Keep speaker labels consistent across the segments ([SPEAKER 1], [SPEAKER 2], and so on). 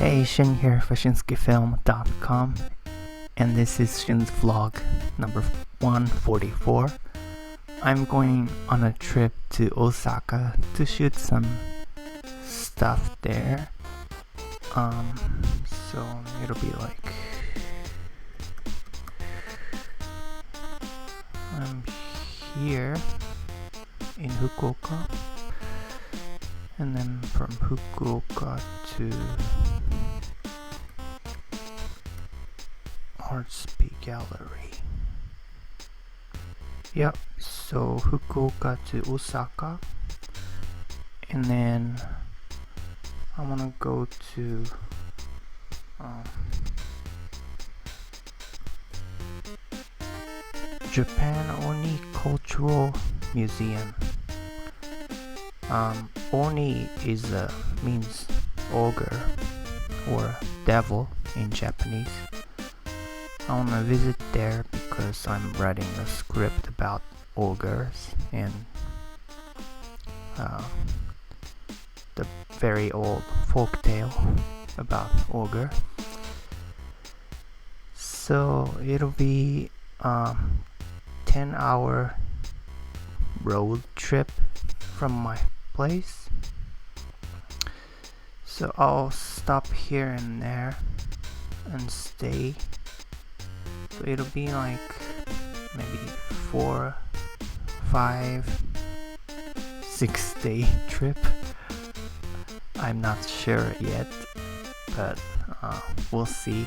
[SPEAKER 1] Hey, Shun here for ShunsukeFilm.com, and this is Shun's vlog number 144. I'm going on a trip to Osaka to shoot some stuff there. So it'll be like I'm here in Fukuoka, and then from Fukuoka to Artsby Gallery. Yep, so Fukuoka to Osaka, and then I want to go to Japan Oni Cultural Museum. Oni means ogre or devil in Japanese. I want to visit there because I'm writing a script about ogres and the very old folk tale about ogre. So it'll be 10-hour road trip from my place. So I'll stop here and there and stay. So it'll be like maybe 4, 5, 6 day trip. I'm not sure yet, but we'll see.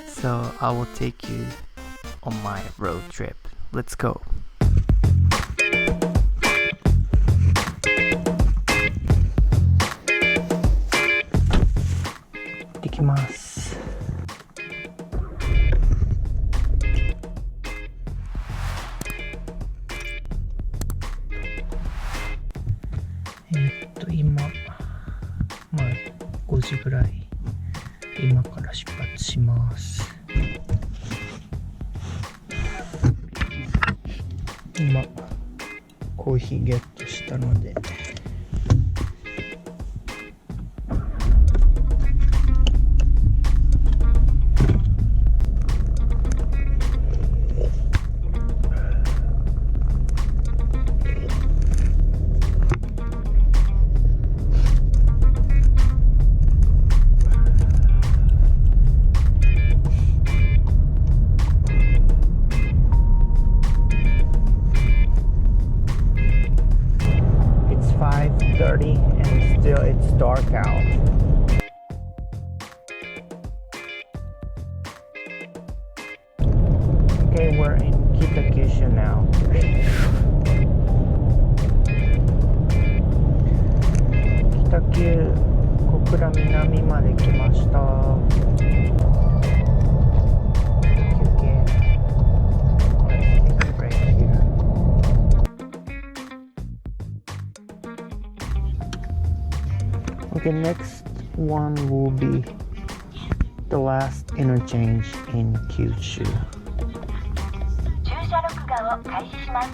[SPEAKER 1] So I will take you on my road trip. Let's go. 行ってきます。今、5時ぐらい、今から出発します。今、コーヒーゲットしたので、5:30 and still it's dark out. Okay, we're in Kitakyushu now. Kitakyushu 小倉南まで来ました。Okay, next one will be the last interchange in Kyushu. 駐車録画を開始します。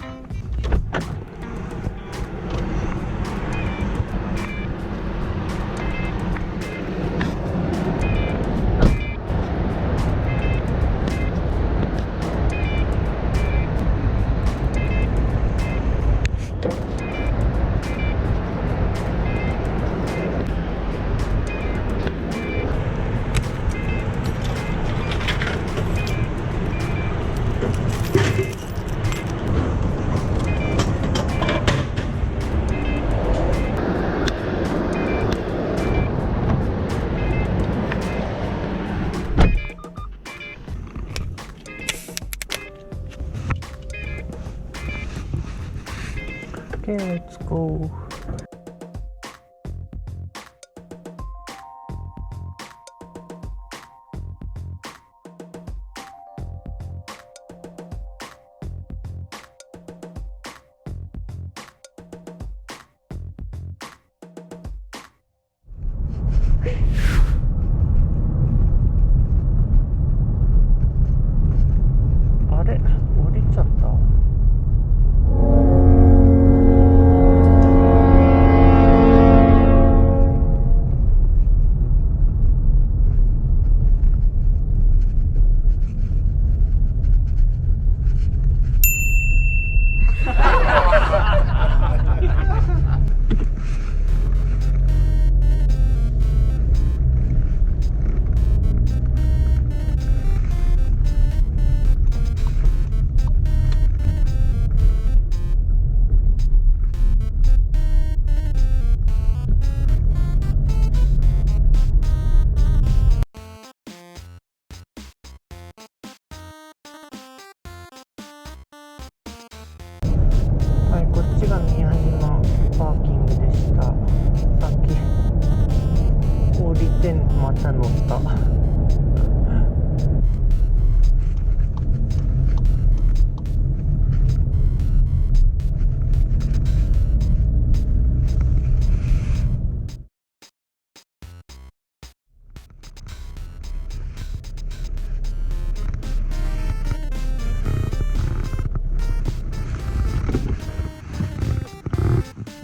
[SPEAKER 1] 線また乗った。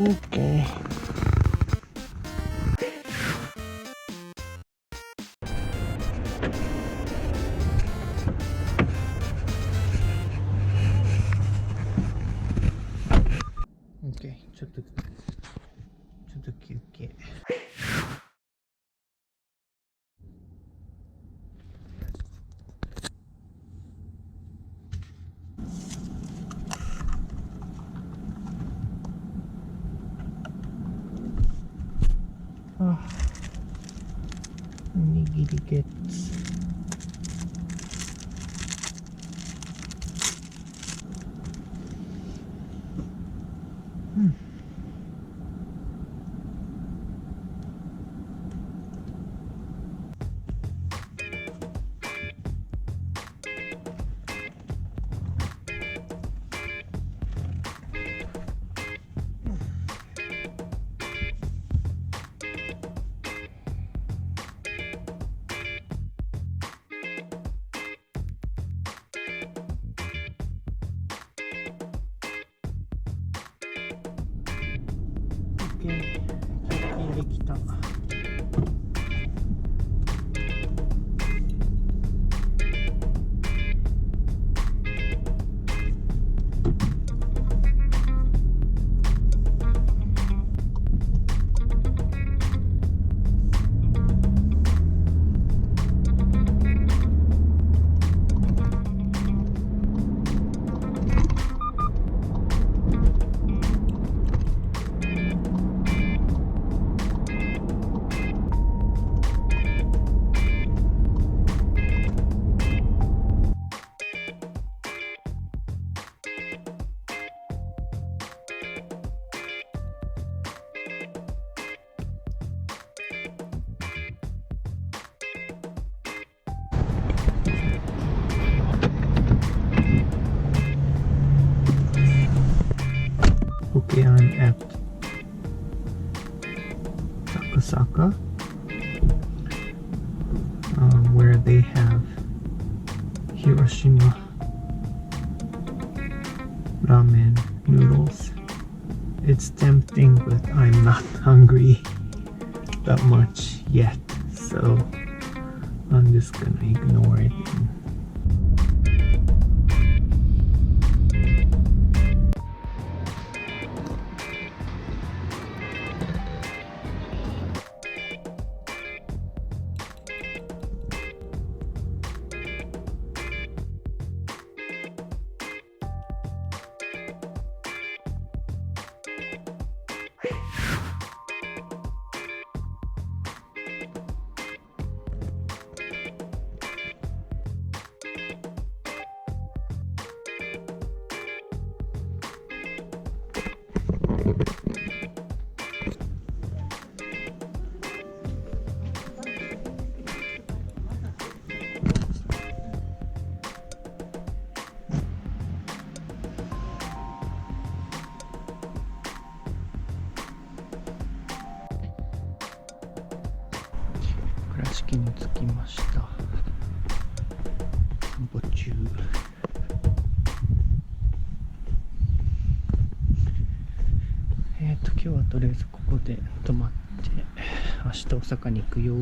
[SPEAKER 1] OK。ちょっと休憩。あ、おにぎりゲッツ。休憩できた。Okay, I'm at Fukuoka, where they have Hiroshima ramen noodles. It's tempting, but I'm not hungry that much yet, so I'm just gonna ignore it.倉敷に着きました。散歩中。今日はとりあえずここで泊まって明日大阪に行くよ。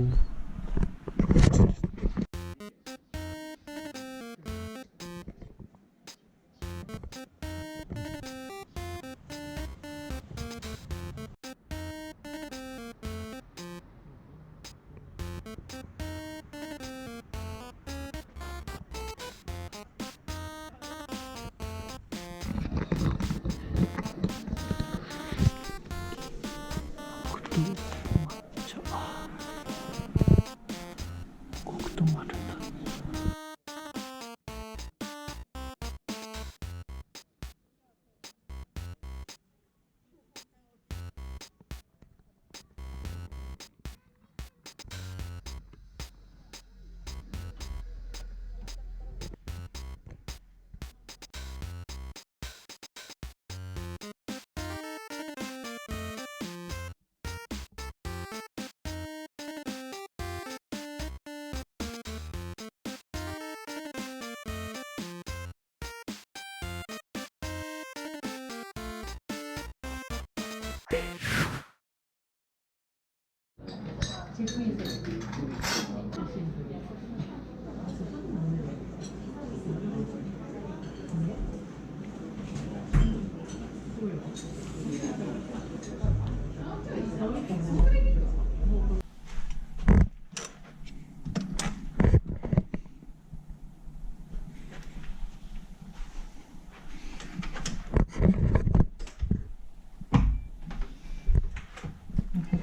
[SPEAKER 1] ホ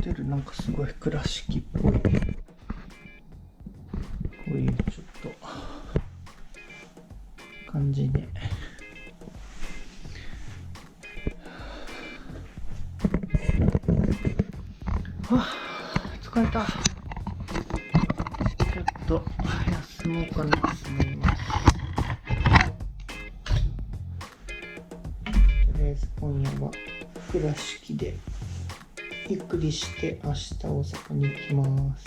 [SPEAKER 1] テルなんかすごい倉敷っぽい。こういうちょっと感じで。疲れた。ちょっと休もうかなと思います。とりあえず今夜は倉敷でゆっくりして明日大阪に行きます。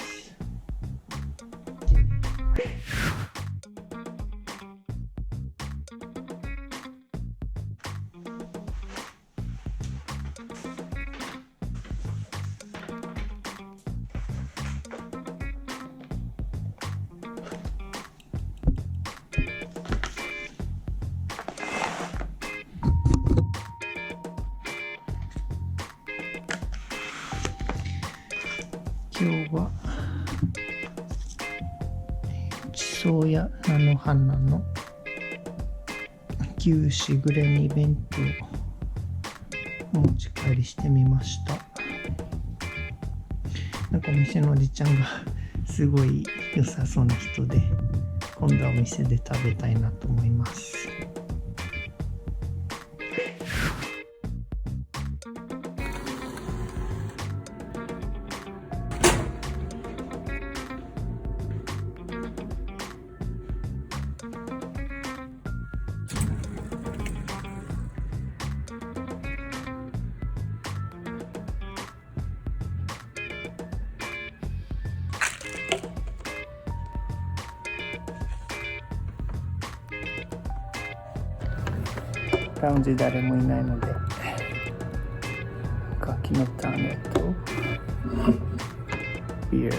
[SPEAKER 1] 今日は地層や菜の花の牛しぐれ煮弁当をお持ち帰りしてみました。なんかお店のおじちゃんがすごい良さそうな人で、今度はお店で食べたいなと思います。ラウンジ誰もいないので、柿の種とビール。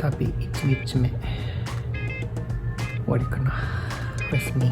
[SPEAKER 1] 旅1日目終わりかな。With me